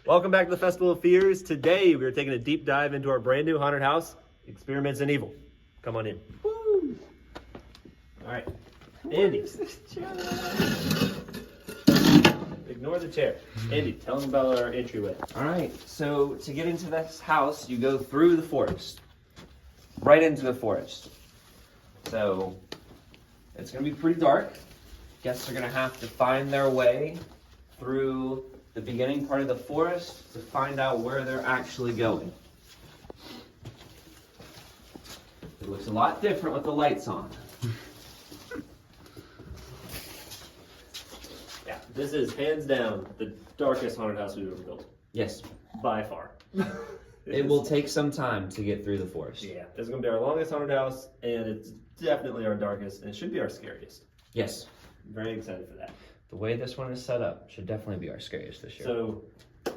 Welcome back to the Festival of Fears. Today we are taking a deep dive into our brand new haunted house, Experiments in Evil. Come on in. Woo! All right, Andy. Ignore the chair. Andy, tell them about our entryway. All right, so to get into this house, you go through the forest, right into the forest. So it's gonna be pretty dark. Guests are gonna have to find their way through the beginning part of the forest to find out where they're actually going. It looks a lot different with the lights on. Yeah, this is hands down the darkest haunted house we've ever built. Yes, By far. it will take some time to get through the forest. Yeah, this is going to be our longest haunted house, and it's definitely our darkest, and it should be our scariest. Yes, I'm very excited for that. the way this one is set up should definitely be our scariest this year. So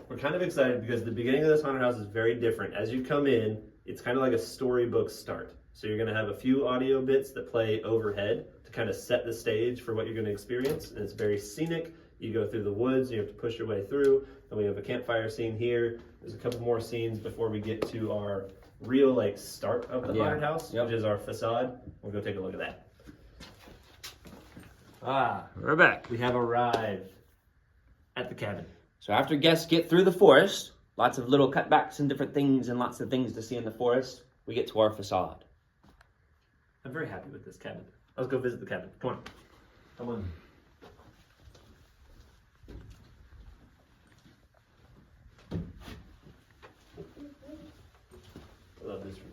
we're kind of excited because the beginning of this haunted house is very different. As you come in, it's kind of like a storybook start. So you're going to have a few audio bits that play overhead to kind of set the stage for what you're going to experience. And it's very scenic. You go through the woods, you have to push your way through. Then we have a campfire scene here. There's a couple more scenes before we get to our real start of the haunted house, which is our facade. We'll go take a look at that. We're back. We have arrived at the cabin. So after guests get through the forest, lots of little cutbacks and different things and lots of things to see in the forest, we get to our facade. I'm very happy with this cabin. Let's go visit the cabin. Come on. Come on. I love this room.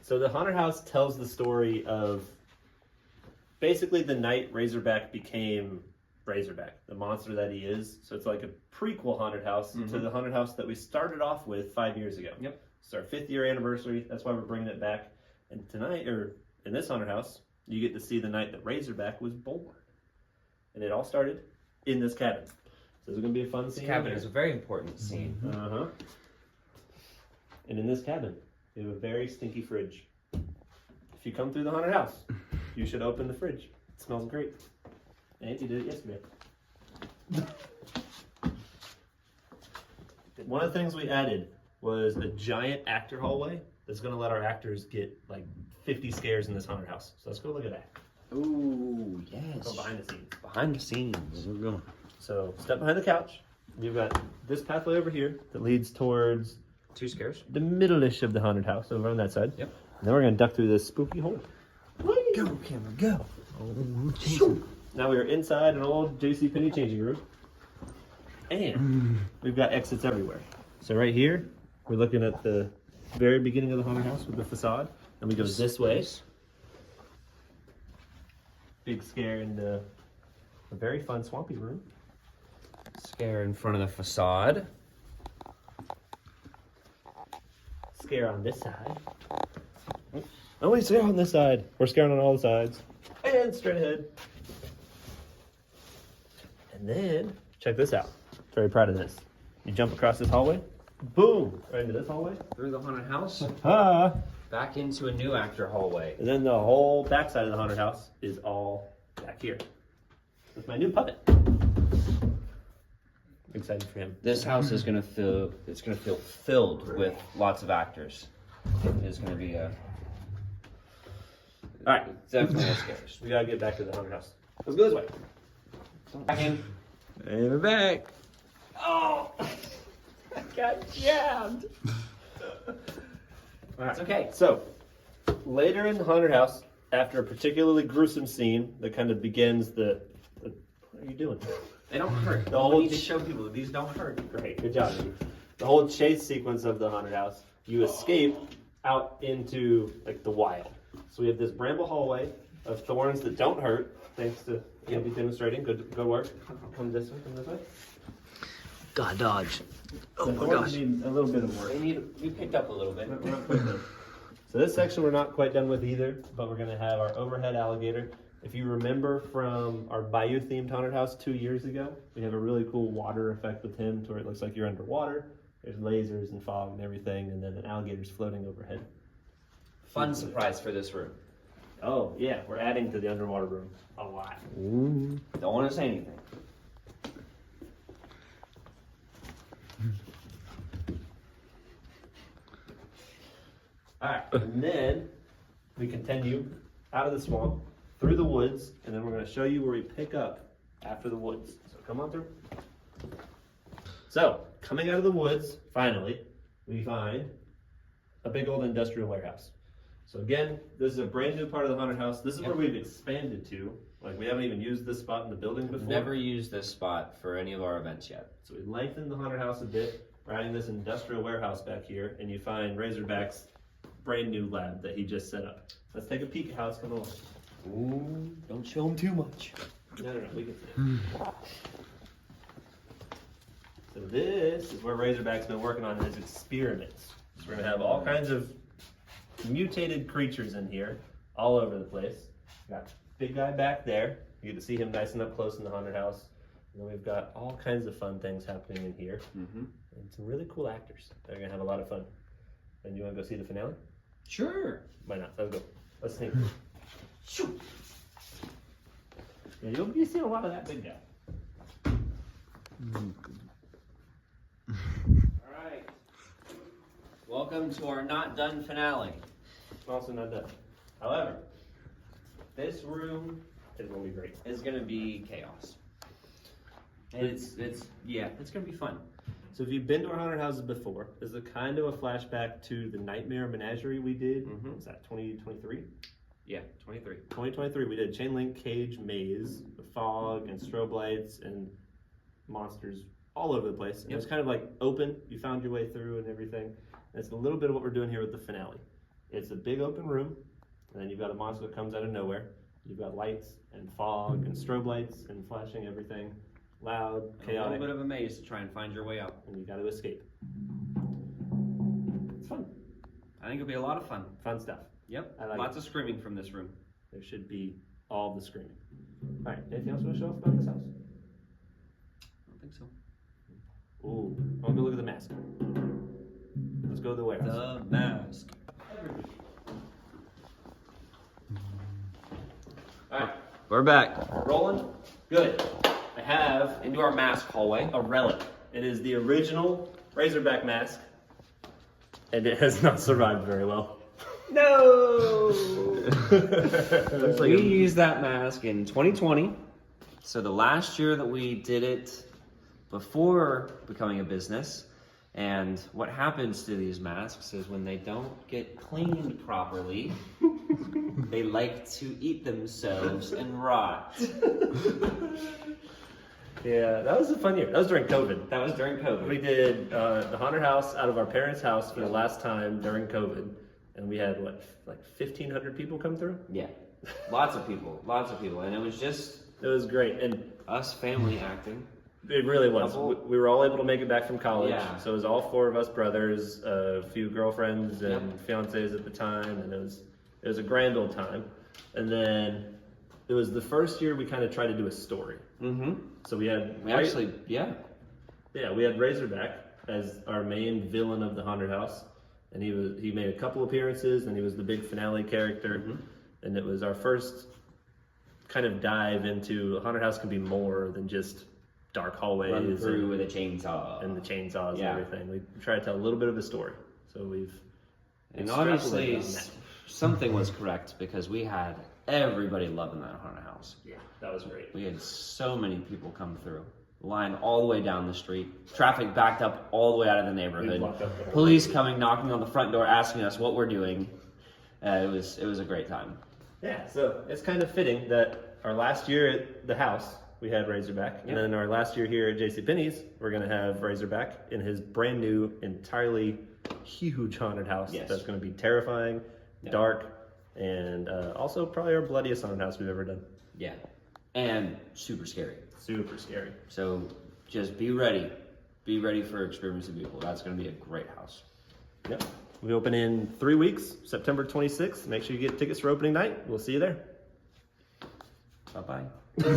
So the haunted house tells the story of basically the night Razorback became Razorback, the monster that he is. So it's like a prequel haunted house to the haunted house that we started off with 5 years ago. Yep. It's our 5th year anniversary. That's why we're bringing it back. And tonight, or in this haunted house, you get to see the night that Razorback was born. And it all started in this cabin. So this is going to be a fun scene. This cabin is a very important scene. Uh-huh. And in this cabin, we have a very stinky fridge. If you come through the haunted house, you should open the fridge. It smells great. Auntie did it yesterday. One of the things we added was a giant actor hallway that's going to let our actors get like 50 scares in this haunted house. So let's go look at that. Ooh, yes. Go behind the scenes. Behind the scenes. We're going. So step behind the couch. You've got this pathway over here that leads towards 2 scares. the middle-ish of the haunted house over on that side. Yep. And then we're going to duck through this spooky hole. Go, camera, go. Now we are inside an old JCPenney changing room. And we've got exits everywhere. So right here, we're looking at the very beginning of the haunted house with the facade. And we go this way. Big scare in a very fun swampy room. Scare in front of the facade. Scare on this side. Only scare on this side. We're scaring on all the sides. And straight ahead. And then, check this out. Very proud of this. You jump across this hallway. Boom! Right into this hallway. Through the haunted house. Ah! Back into a new actor hallway. And then the whole backside of the haunted house is all back here. With my new puppet. Excited for him. This house is gonna feel filled with lots of actors. It is gonna be a Alright, definitely a scares. we gotta get back to the haunted house. Let's go this way. Back in. And we're back. Oh! I got jammed. It's okay. So, later in the haunted house, after a particularly gruesome scene that kind of begins the what are you doing? They don't hurt. The whole We need to show people these don't hurt. Great, good job. Andy. The whole chase sequence of the haunted house, you escape out into like the wild. So we have this bramble hallway of thorns that don't hurt, thanks to Andy demonstrating. Good work. Come this way, come this way. God, dodge. Oh The my thorns gosh. need a little bit of work. We picked up a little bit. We're not quite done. So this section we're not quite done with either, but we're gonna have our overhead alligator. If you remember from our Bayou themed haunted house 2 years ago, we have a really cool water effect with him to where it looks like you're underwater. There's lasers and fog and everything, and then an alligator's floating overhead. Fun surprise for this room. Oh yeah, we're adding to the underwater room a lot. Don't want to say anything. All right, and then we continue out of the swamp, through the woods, and then we're gonna show you where we pick up after the woods. So come on through. So, coming out of the woods, finally, we find a big old industrial warehouse. So again, this is a brand new part of the haunted house. This is where we've expanded to. Like, we haven't even used this spot in the building before. Never used this spot for any of our events yet. So we lengthened the haunted house a bit, we're adding this industrial warehouse back here, and you find Razorback's brand new lab that he just set up. Let's take a peek at how it's gonna look. Ooh, don't show him too much. No, we can see it. So this is where Razorback's been working on his experiments. So we're gonna have all kinds of mutated creatures in here, all over the place. Got big guy back there. You get to see him nice and up close in the haunted house. And then we've got all kinds of fun things happening in here. And some really cool actors. They're gonna have a lot of fun. And you wanna go see the finale? Sure. Why not? Let's go. Let's sneak. Shoot. Yeah, you'll be seeing a lot of that big guy. Alright. Welcome to our not done finale. Also not done. However, this room is gonna be great. It's gonna be chaos. And it's gonna be fun. So if you've been to our haunted houses before, this is a kind of a flashback to the Nightmare Menagerie we did. Was that 2023? Yeah, 23. 2023, we did a chain link cage maze, the fog and strobe lights and monsters all over the place. And it was kind of like open, you found your way through and everything. And it's a little bit of what we're doing here with the finale. It's a big open room, and then you've got a monster that comes out of nowhere. You've got lights and fog and strobe lights and flashing everything. Loud, chaotic. A little bit of a maze to try and find your way out. And you got to escape. It's fun. I think it'll be a lot of fun. Fun stuff. Yep. I like Lots of screaming from this room. There should be all the screaming. All right, anything else you want to show off about this house? I don't think so. Ooh, I want to go look at the mask. Let's go to the warehouse. The mask. All right, We're back. rolling. Good. I have Into our mask hallway. a relic. It is the original Razorback mask, and it has not survived very well. No! Looks like We a- used that mask in 2020. So the last year that we did it before becoming a business. And what happens to these masks is when they don't get cleaned properly, they like to eat themselves and rot. Yeah, that was a fun year. That was during COVID. That was during COVID. We did the haunted house out of our parents' house for the last time during COVID, and we had what, like 1,500 people come through. Yeah. Lots of people. And it was just It was great, and us family acting. it really was. Couple. We were all able to make it back from college, Yeah. so it was all four of us brothers, a few girlfriends and fiancés at the time, and it was a grand old time. And then it was the first year we kind of tried to do a story. So we had We actually, we had Razorback as our main villain of the haunted house, and he made a couple appearances, and he was the big finale character, and it was our first kind of dive into a haunted house can be more than just dark hallways run through with a chainsaw. and the chainsaws Yeah. and everything. We try to tell a little bit of a story, so we've And extrapolated obviously, on that. something was correct because we had everybody loving that haunted house. Yeah, that was great. We had so many people come through. Line all the way down the street. Traffic backed up all the way out of the We neighborhood. blocked up the whole Police street. coming, knocking on the front door, asking us what we're doing. It was a great time. Yeah, so it's kind of fitting that our last year at the house, we had Razorback. And then our last year here at JCPenney's, we're going to have Razorback in his brand new, entirely huge haunted house. Yes. That's going to be terrifying, dark, and also probably our bloodiest haunted house we've ever done. Yeah. And super scary. Super scary. So just be ready. Be ready for Experiments of Evil. That's going to be a great house. Yep. We open in 3 weeks, September 26th. Make sure you get tickets for opening night. We'll see you there. Bye-bye.